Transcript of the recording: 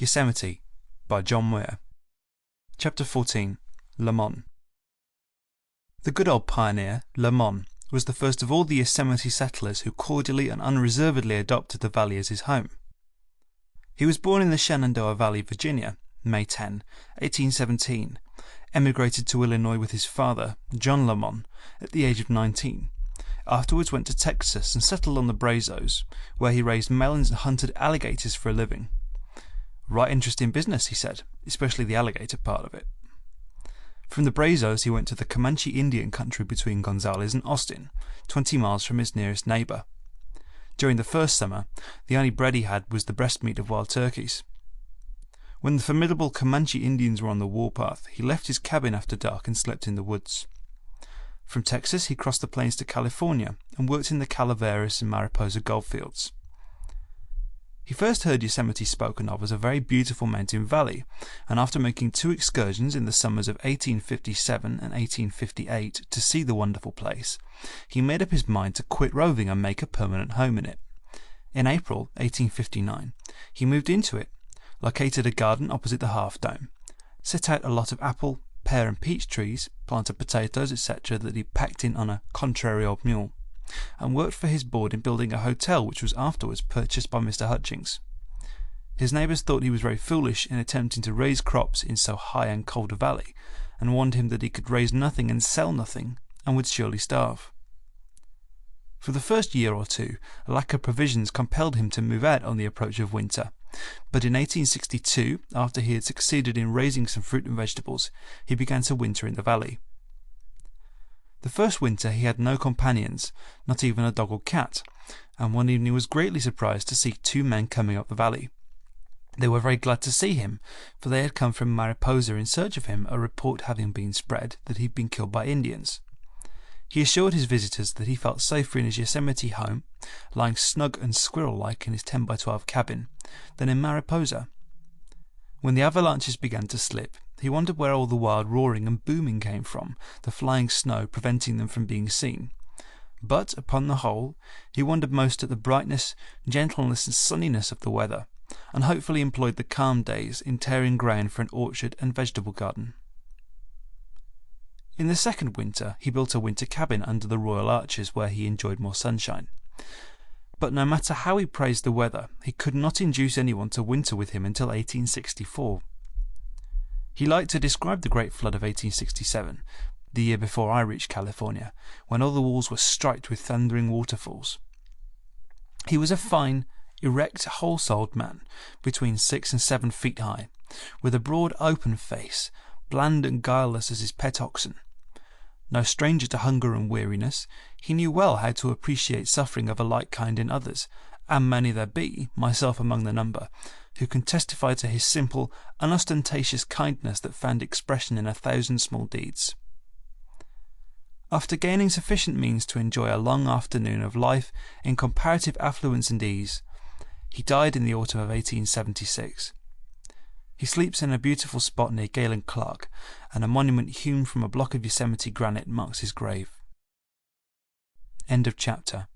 Yosemite by John Muir. Chapter 14. Lamont. The good old pioneer, Lamont, was the first of all the Yosemite settlers who cordially and unreservedly adopted the valley as his home. He was born in the Shenandoah Valley, Virginia, May 10, 1817, emigrated to Illinois with his father, John Lamont, at the age of 19. Afterwards went to Texas and settled on the Brazos, where he raised melons and hunted alligators for a living. Right interesting business, he said, especially the alligator part of it. From the Brazos he went to the Comanche Indian country between Gonzales and Austin, 20 miles from his nearest neighbor. During the first summer, the only bread he had was the breast meat of wild turkeys. When the formidable Comanche Indians were on the warpath, he left his cabin after dark and slept in the woods. From Texas he crossed the plains to California and worked in the Calaveras and Mariposa goldfields. He first heard Yosemite spoken of as a very beautiful mountain valley, and after making 2 excursions in the summers of 1857 and 1858 to see the wonderful place, he made up his mind to quit roving and make a permanent home in it. In April 1859 he moved into it, located a garden opposite the half dome, set out a lot of apple, pear and peach trees, planted potatoes, etc. that he packed in on a contrary old mule, and worked for his board in building a hotel which was afterwards purchased by Mr. Hutchings. His neighbours thought he was very foolish in attempting to raise crops in so high and cold a valley, and warned him that he could raise nothing and sell nothing, and would surely starve. For the first year or two, a lack of provisions compelled him to move out on the approach of winter, but in 1862, after he had succeeded in raising some fruit and vegetables, he began to winter in the valley. The first winter he had no companions, not even a dog or cat, and one evening was greatly surprised to see 2 men coming up the valley. They were very glad to see him, for they had come from Mariposa in search of him, a report having been spread that he had been killed by Indians. He assured his visitors that he felt safer in his Yosemite home, lying snug and squirrel-like in his 10 by 12 cabin, than in Mariposa. When the avalanches began to slip, he wondered where all the wild roaring and booming came from, the flying snow preventing them from being seen. But, upon the whole, he wondered most at the brightness, gentleness and sunniness of the weather, and hopefully employed the calm days in tearing ground for an orchard and vegetable garden. In the second winter he built a winter cabin under the Royal Arches where he enjoyed more sunshine. But no matter how he praised the weather, he could not induce anyone to winter with him until 1864. He liked to describe the great flood of 1867, the year before I reached California, when all the walls were striped with thundering waterfalls. He was a fine, erect, whole-souled man, between 6 and 7 feet high, with a broad open face, bland and guileless as his pet oxen. No stranger to hunger and weariness, he knew well how to appreciate suffering of a like kind in others, and many there be, myself among the number, who can testify to his simple, unostentatious kindness that found expression in 1,000 small deeds. After gaining sufficient means to enjoy a long afternoon of life in comparative affluence and ease, he died in the autumn of 1876. He sleeps in a beautiful spot near Galen Clark, and a monument hewn from a block of Yosemite granite marks his grave. End of chapter.